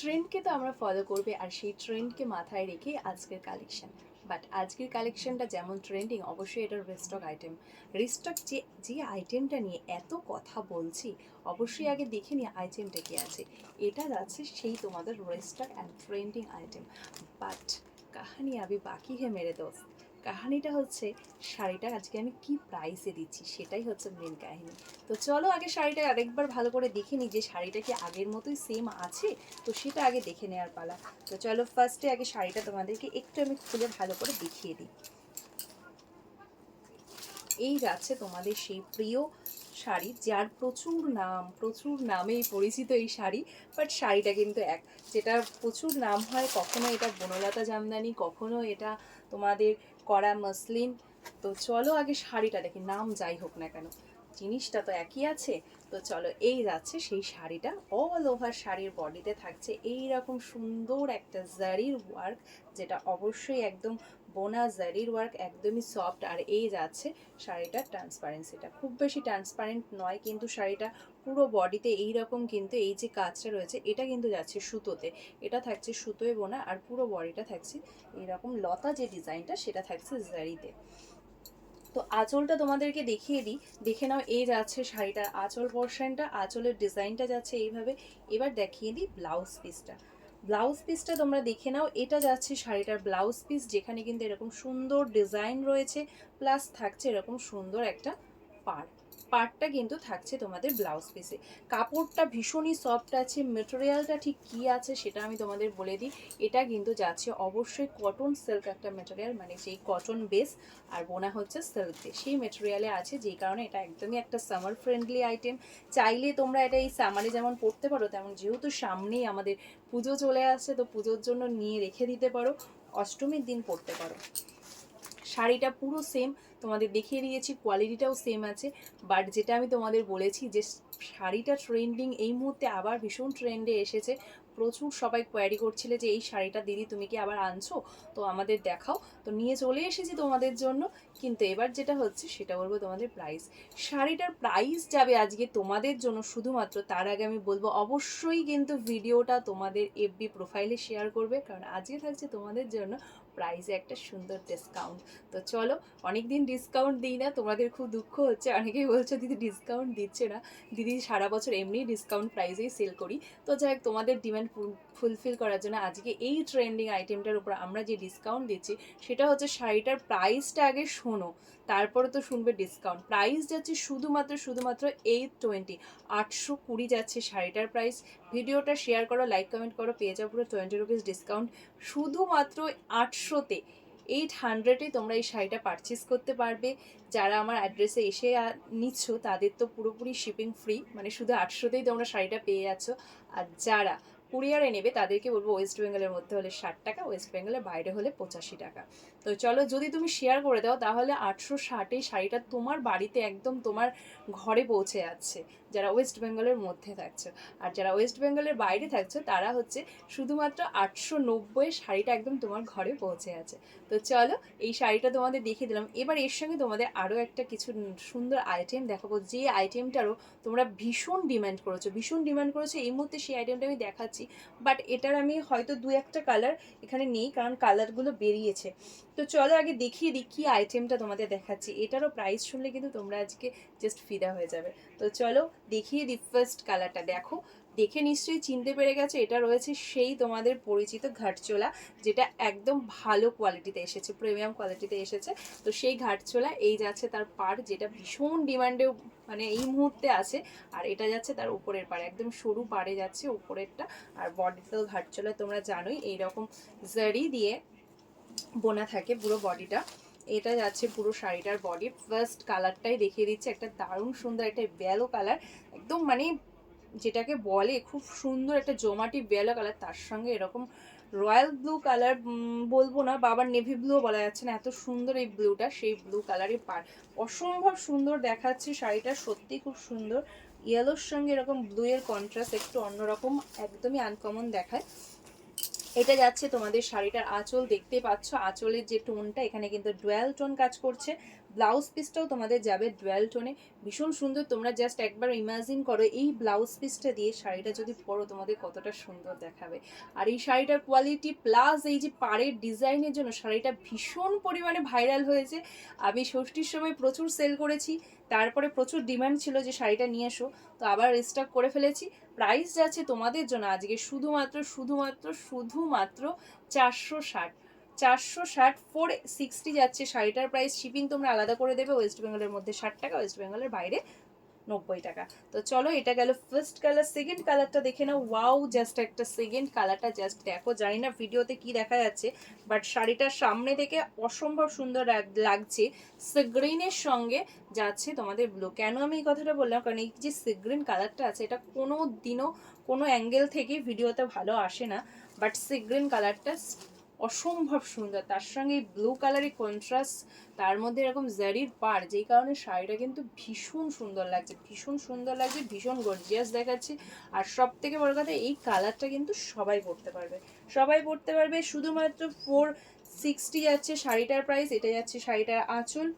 ট্রেন্ডকে তো আমরা ফলো করবে, আর সেই ট্রেন্ডকে মাথায় রেখে আজকের কালেকশন। বাট আজকের কালেকশনটা যেমন ট্রেন্ডিং, অবশ্যই এটার রিস্টক আইটেম। রিস্টক যে যে আইটেমটা নিয়ে এত কথা বলছি, অবশ্যই আগে দেখে নিই আইটেমটা কি আছে। এটা যাচ্ছে সেই তোমাদের restock and trending item. But কাহানি আবি বাকি হে মেরে দোস্ত। কাহানিটা হচ্ছে শাড়িটা আজকে আমি কি প্রাইসে দিচ্ছি, সেটাই হচ্ছে মেন কাহিনী। তো চলো আগে শাড়িটা আরেকবার ভালো করে দেখে নিই যে শাড়িটা কি আগের মতোই সেম আছে, তো সেটা আগে দেখে নেওয়ার পালা। তো চলো ফার্স্টে আগে শাড়িটা তোমাদেরকে একটু আমি খুলে ভালো করে দেখিয়ে দিই। এই যাচ্ছে তোমাদের সেই প্রিয় শাড়ি, যার প্রচুর নাম, প্রচুর নামেই পরিচিত এই শাড়ি। বাট শাড়িটা কিন্তু এক, যেটা প্রচুর নাম হয়, কখনো এটা বনলতা জামদানি, কখনো এটা তোমাদের করা মসলিন। তো চলো আগে শাড়িটা দেখি, নাম যাই হোক না কেন জিনিসটা তো একই আছে। তো চলো, এই যাচ্ছে সেই শাড়িটা। অল ওভার শাড়ির বডিতে থাকছে এই রকম সুন্দর একটা জারির ওয়ার্ক, যেটা অবশ্যই একদম বোনা জারির ওয়ার্ক, একদমই সফট। আর এই যাচ্ছে শাড়িটার ট্রান্সপারেন্সিটা, খুব বেশি ট্রান্সপারেন্ট নয় কিন্তু শাড়িটা পুরো বডিতে এই রকম, কিন্তু এই যে কাজটা রয়েছে এটা কিন্তু যাচ্ছে সুতোতে, এটা থাকছে সুতোয় বোনা। আর পুরো বডিটা থাকছে এইরকম লতা যে ডিজাইনটা, সেটা থাকছে জারিতে। তো আঁচলটা তোমাদেরকে দেখিয়ে দিই, দেখে নাও। এই যাচ্ছে শাড়িটার আঁচল পোর্শনটা, আঁচলের ডিজাইনটা যাচ্ছে এইভাবে। এবার দেখিয়ে দিই ব্লাউজ পিসটা। ব্লাউজ পিসটা তোমরা দেখে নাও, এটা যাচ্ছে শাড়িটার ব্লাউজ পিস, যেখানে কিন্তু এরকম সুন্দর ডিজাইন রয়েছে, প্লাস থাকছে এরকম সুন্দর একটা পাড়। পাড়টা কিন্তু থাকছে তোমাদের ব্লাউজ পিসে। কাপড়টা ভীষণই সফট আছে। মেটেরিয়ালটা ঠিক কী আছে সেটা আমি তোমাদের বলে দিই। এটা কিন্তু যাচ্ছে অবশ্যই কটন সিল্ক একটা মেটেরিয়াল, মানে যেই কটন বেস আর বোনা হচ্ছে সিল্ক দিয়ে, সেই মেটেরিয়ালে আছে, যেই কারণে এটা একদমই একটা সামার ফ্রেন্ডলি আইটেম। চাইলে তোমরা এটা এই সামারে যেমন পরতে পারো, তেমন যেহেতু সামনেই আমাদের পুজো চলে আসছে, তো পুজোর জন্য নিয়ে রেখে দিতে পারো, অষ্টমীর দিন পরতে পারো। শাড়িটা পুরো সেম তোমাদের দেখিয়ে দিয়েছি, কোয়ালিটিটাও সেম আছে। বাট যেটা আমি তোমাদের বলেছি যে শাড়িটা ট্রেন্ডিং এই মুহূর্তে আবার ভীষণ ট্রেন্ডে এসেছে, প্রচুর সবাই কোয়ারি করছিলে যে এই শাড়িটা দিদি তুমি কি আবার আনছো, তো আমাদের দেখাও। তো নিয়ে চলে এসেছি তোমাদের জন্য। কিন্তু এবার যেটা হচ্ছে সেটা বলবো তোমাদের প্রাইস। শাড়িটার প্রাইস যাবে আজকে তোমাদের জন্য শুধুমাত্র, তার আগে আমি বলবো অবশ্যই কিন্তু ভিডিওটা তোমাদের এফবি প্রোফাইলে শেয়ার করবে, কারণ আজকে থাকছে তোমাদের জন্য প্রাইসে একটা সুন্দর ডিসকাউন্ট। তো চলো, অনেক দিন ডিসকাউন্ট দিই না, তোমাদের খুব দুঃখ হচ্ছে, অনেকেই বলছো দিদি ডিসকাউন্ট দিচ্ছে না। দিদি সারা বছর এমনি ডিসকাউন্ট প্রাইসেই সেল করি। তো যাই হোক, তোমাদের ডিমান্ড ফুলফিল করার জন্য আজকে এই ট্রেন্ডিং আইটেমটার উপর আমরা যে ডিসকাউন্ট দিচ্ছি, সেটা হচ্ছে শাড়িটার প্রাইসটা আগে শোনো, তারপরে তো শুনবে ডিসকাউন্ট। প্রাইস যাচ্ছে শুধুমাত্র 820, 820 যাচ্ছে শাড়িটার প্রাইস। ভিডিওটা শেয়ার করো, লাইক কমেন্ট করো, পেয়ে যাও পুরো 20 রুপিস ডিসকাউন্ট। শুধুমাত্র 800-তে, 800-এ তোমরা এই শাড়িটা পারচেস করতে পারবে। যারা আমার অ্যাড্রেসে এসে নিচ্ছ তাদের তো পুরোপুরি শিপিং ফ্রি, মানে শুধু 800-তেই তোমরা শাড়িটা পেয়ে যাচ্ছ। আর যারা কুরিয়ারে নেবে তাদেরকে বলবো ওয়েস্ট বেঙ্গলের মধ্যে হলে 60 টাকা, ওয়েস্ট বেঙ্গলের বাইরে হলে 85 টাকা। তো চলো, যদি তুমি শেয়ার করে দাও তাহলে 860-এই শাড়িটা তোমার বাড়িতে একদম তোমার ঘরে পৌঁছে যাচ্ছে, যারা ওয়েস্ট বেঙ্গলের মধ্যে থাকছো। আর যারা ওয়েস্ট বেঙ্গলের বাইরে থাকছো তারা হচ্ছে শুধুমাত্র 890 শাড়িটা একদম তোমার ঘরে পৌঁছে আছে। তো চলো, এই শাড়িটা তোমাদের দেখিয়ে দিলাম। এবার এর সঙ্গে তোমাদের আরও একটা কিছু সুন্দর আইটেম দেখাবো, যে আইটেমটারও তোমরা ভীষণ ডিমান্ড করেছো এই মুহূর্তে সেই আইটেমটা আমি দেখাচ্ছি। বাট এটার আমি হয়তো দু একটা কালার এখানে নেই, কারণ কালারগুলো বেরিয়েছে। তো চলো আগে দেখিয়ে দিই কী আইটেমটা তোমাদের দেখাচ্ছি। এটারও প্রাইস শুনলে কিন্তু তোমরা আজকে জাস্ট ফিদা হয়ে যাবে। তো চলো দেখিয়ে দিই। ফার্স্ট কালারটা দেখো, দেখে নিশ্চয়ই চিনতে পেরে গেছো, এটা রয়েছে সেই তোমাদের পরিচিত ঘাটচোলা, যেটা একদম ভালো কোয়ালিটিতে এসেছে, প্রিমিয়াম কোয়ালিটিতে এসেছে। তো সেই ঘাটচোলা, এই যাচ্ছে তার পাড়, যেটা ভীষণ ডিমান্ডেও মানে এই মুহূর্তে আছে। আর এটা যাচ্ছে তার উপরের পাড়, একদম সরু পাড়ে যাচ্ছে উপরেরটা। আর বডিতেও ঘাটচোলায় তোমরা জানোই এইরকম জারি দিয়ে বোনা থাকে পুরো বডিটা। এটা যাচ্ছে পুরো শাড়িটার বডি। ফার্স্ট কালারটাই দেখিয়ে দিচ্ছে, একটা দারুণ সুন্দর একটা বেলো কালার, একদম মানে যেটাকে বলে খুব সুন্দর একটা জমাটি বেলো কালার, তার সঙ্গে এরকম রয়্যাল ব্লু কালার বলবো না, বাবার নেভি ব্লুও বলা যাচ্ছে না, এত সুন্দর এই ব্লুটা, সেই ব্লু কালারই পার। অসম্ভব সুন্দর দেখাচ্ছে শাড়িটা, সত্যি খুব সুন্দর। ইয়েলোর সঙ্গে এরকম ব্লু এর কন্ট্রাস্ট একটু অন্যরকম, একদমই আনকমন দেখায়। এটা যাচ্ছে তোমাদের শাড়িটার আঁচল, দেখতে পাচ্ছ আঁচলের যে টোনটা, এখানে কিন্তু ডুয়াল টোন কাজ করছে। ব্লাউজ পিসটাও তোমাদের যাবে ডুয়াল টোনে, ভীষণ সুন্দর। তোমরা জাস্ট একবার ইমাজিন করো এই ব্লাউজ পিসটা দিয়ে শাড়িটা যদি পরো তোমাদের কতটা সুন্দর দেখাবে। আর এই শাড়িটার কোয়ালিটি প্লাস এই যে পাড়ের ডিজাইনের জন্য শাড়িটা ভীষণ পরিমাণে ভাইরাল হয়েছে। আমি ষষ্ঠীর সময় প্রচুর সেল করেছি, তারপরে প্রচুর ডিমান্ড ছিল যে শাড়িটা নিয়ে এসো, তো আবার রিস্টক করে ফেলেছি। প্রাইস যাচ্ছে তোমাদের জন্য আজকে শুধুমাত্র 460, 460 যাচ্ছে শাড়িটার প্রাইস। শিপিং তোমরা আলাদা করে দেবে, ওয়েস্ট বেঙ্গলের মধ্যে 60 টাকা, ওয়েস্ট বেঙ্গলের বাইরে 90 টাকা। তো চলো, এটা গেল ফার্স্ট কালার। সেকেন্ড কালারটা দেখে নাও। ওয়াও, জাস্ট একটা সেকেন্ড কালারটা জাস্ট দেখো। জানি না ভিডিওতে কি দেখা যাচ্ছে, বাট শাড়িটার সামনে থেকে অসম্ভব সুন্দর লাগছে। সিগ্রিনের সঙ্গে যাচ্ছে তোমাদের ব্লু। কেন আমি এই কথাটা বললাম, কারণ এই যে সিগ্রিন কালারটা আছে এটা কোনো দিনও কোনো অ্যাঙ্গেল থেকে ভিডিওতে ভালো আসে না, বাট সিগ্রিন কালারটা অসম্ভব সুন্দর। তার সঙ্গে এই ব্লু কালারের কন্ট্রাস্ট, তার মধ্যে এরকম জারির পাড়, যেই কারণে শাড়িটা কিন্তু ভীষণ সুন্দর লাগছে, ভীষণ সুন্দর লাগছে, ভীষণ গর্জিয়াস দেখাচ্ছে। আর সব থেকে বড় কথা, এই কালারটা কিন্তু সবাই পরতে পারবে, সবাই পরতে পারবে। শুধুমাত্র 460 যাচ্ছে শাড়িটার প্রাইস। এটা যাচ্ছে শাড়িটার আঁচল।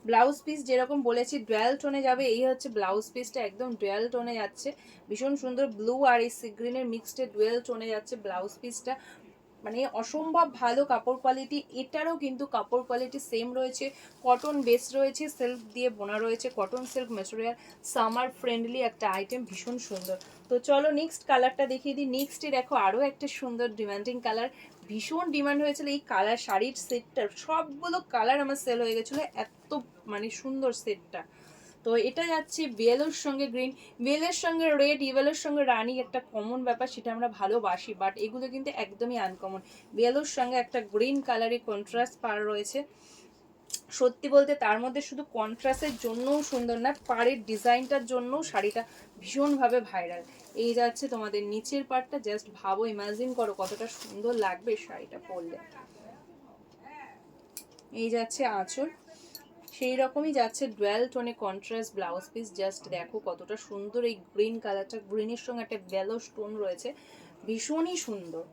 ব্লাউজ পিস যেরকম বলেছি ডুয়াল টোনে যাবে, এই হচ্ছে ব্লাউজ পিসটা, একদম ডুয়াল টোনে যাচ্ছে, ভীষণ সুন্দর। ব্লু আর এই সি গ্রিনের মিক্সডে ডুয়াল টোনে যাচ্ছে ব্লাউজ পিসটা, মানে অসম্ভব ভালো কাপড় কোয়ালিটি। এটারও কিন্তু কাপড় কোয়ালিটি সেম রয়েছে, কটন বেস রয়েছে, সিল্ক দিয়ে বোনা রয়েছে, cotton silk material, summer friendly একটা আইটেম, ভীষণ সুন্দর। তো চলো নেক্সট কালারটা দেখিয়ে দিই। নেক্সটে দেখো আরও একটা সুন্দর ডিমান্ডিং কালার, ভীষণ ডিমান্ড হয়েছিল এই কালার। শাড়ির সেটটার সবগুলো কালার আমার সেল হয়ে গেছিলো, এত মানে সুন্দর সেটটা। তো এটা যাচ্ছে বেলের সঙ্গে গ্রিন, বেলের সঙ্গে রেড, ইভেলের সঙ্গে রানি, একটা কমন ব্যাপার, সেটা আমরা ভালোবাসি, বাট এগুলো কিন্তু একদমই আনকমন। বেলের সঙ্গে একটা গ্রিন কালারের কন্ট্রাস্ট পার রয়েছে। সত্যি বলতে তার মধ্যে শুধু কন্ট্রাস্টের জন্যও সুন্দর না, পাড়ের ডিজাইনটার জন্যও শাড়িটা ভীষণভাবে ভাইরাল। এই যাচ্ছে তোমাদের নিচের পার্টটা, জাস্ট ভাবো, ইমাজিন করো কতটা সুন্দর লাগবে শাড়িটা পরলে। এই যাচ্ছে আঁচল, সেই রকমই যাচ্ছে ডুয়াল টোনে কন্ট্রাস্ট ব্লাউজ পিস। জাস্ট দেখো কতটা সুন্দর এই গ্রিন কালারটা, গ্রিনের সঙ্গে একটা বেলো স্টোন রয়েছে, ভীষণই সুন্দর।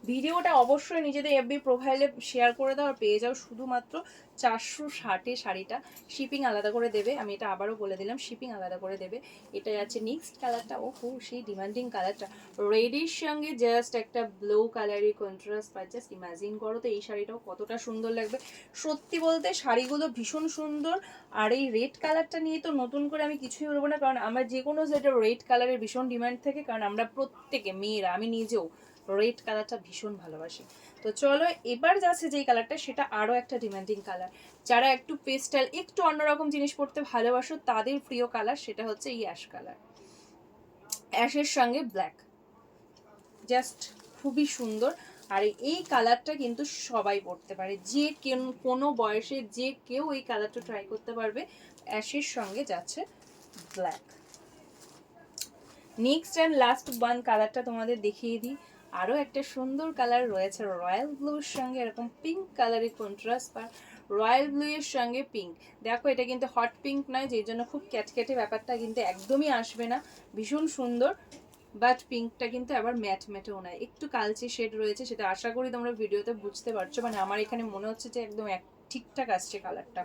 ভিডিওটা অবশ্যই নিজেদের এফবি প্রোফাইলে শেয়ার করে দাও, আর পেয়ে যাও শুধুমাত্র 460 শাড়িটা। শিপিং আলাদা করে দেবে, আমি এটা আবারও বলে দিলাম, শিপিং আলাদা করে দেবে। এটা যাচ্ছে নেক্সট কালারটা, ওহো সেই ডিমান্ডিং কালারটা, রেডের সঙ্গে জাস্ট একটা ব্লু কালারের কন্ট্রাস্ট পাই। জাস্ট ইমাজিন করো তো এই শাড়িটাও কতটা সুন্দর লাগবে। সত্যি বলতে শাড়িগুলো ভীষণ সুন্দর। আর এই রেড কালারটা নিয়ে তো নতুন করে আমি কিছুই বলবো না, কারণ আমার যে কোনো সেটা রেড কালারের ভীষণ ডিমান্ড থাকে, কারণ আমরা প্রত্যেকে মেয়েরা, আমি নিজেও রেড কালারটা ভীষণ ভালোবাসি। তো চলো এবার যাচ্ছে যেই কালারটা, সেটা আরও একটা ডিমান্ডিং কালার। যারা একটু পেস্টাল, একটু অন্যরকম জিনিস পরতে ভালোবাসো, তাদের প্রিয় কালার সেটা হচ্ছে এই অ্যাশ কালার, অ্যাশের সঙ্গে ব্ল্যাক, জাস্ট খুবই সুন্দর। আর এই কালারটা কিন্তু সবাই পরতে পারে, যে কোনো বয়সে যে কেউ এই কালারটা ট্রাই করতে পারবে। অ্যাশের সঙ্গে যাচ্ছে black. Next and last one কালারটা তোমাদের দেখিয়ে দিই। আরও একটা সুন্দর কালার রয়েছে রয়্যাল ব্লুর সঙ্গে এরকম পিঙ্ক কালারের কন্ট্রাস্ট, বা রয়্যাল ব্লু এর সঙ্গে পিঙ্ক। দেখো এটা কিন্তু হট পিঙ্ক নয়, যেই জন্য খুব ক্যাটকেটে ব্যাপারটা কিন্তু একদমই আসবে না, ভীষণ সুন্দর। বাট পিঙ্কটা কিন্তু আবার ম্যাট ম্যাটেও নয়, একটু কালচে শেড রয়েছে, সেটা আশা করি তোমরা ভিডিওতে বুঝতে পারছো। মানে আমার এখানে মনে হচ্ছে যে একদম ঠিকঠাক আসছে কালারটা।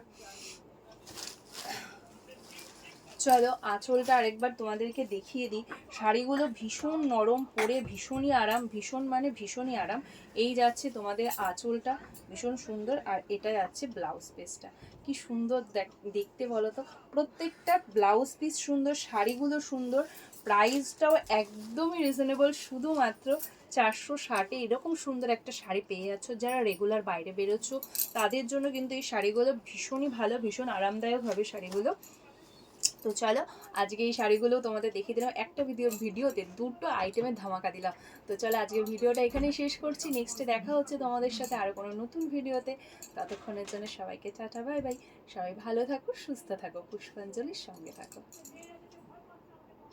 চলো আঁচলটা আরেকবার তোমাদেরকে দেখিয়ে দিই। শাড়িগুলো ভীষণ নরম, পরে ভীষণই আরাম, ভীষণ মানে ভীষণই আরাম। এই যাচ্ছে তোমাদের আঁচলটা, ভীষণ সুন্দর। আর এটা যাচ্ছে ব্লাউজ পিসটা, কি সুন্দর দেখতে বলো তো। প্রত্যেকটা ব্লাউজ পিস সুন্দর, শাড়িগুলো সুন্দর, প্রাইসটাও একদমই রিজনেবল, শুধুমাত্র 460 এরকম সুন্দর একটা শাড়ি পেয়ে যাচ্ছ। যারা রেগুলার বাইরে বেরোচ্ছ তাদের জন্য কিন্তু এই শাড়িগুলো ভীষণই ভালো, ভীষণ আরামদায়ক হবে শাড়িগুলো। তো চলো আজকে এই শাড়িগুলো তোমাদের দেখিয়ে দিলাম, একটা ভিডিওতে দুটো আইটেমের ধামাকা দিলাম। তো চলো আজকের ভিডিওটা এখানেই শেষ করছি, নেক্সটে দেখা হচ্ছে তোমাদের সাথে আরও কোনো নতুন ভিডিওতে। ততক্ষণের জন্য সবাইকে টাটা বাই বাই। সবাই ভালো থাকো, সুস্থ থাকো, পুষ্পাঞ্জলির সঙ্গে থাকো।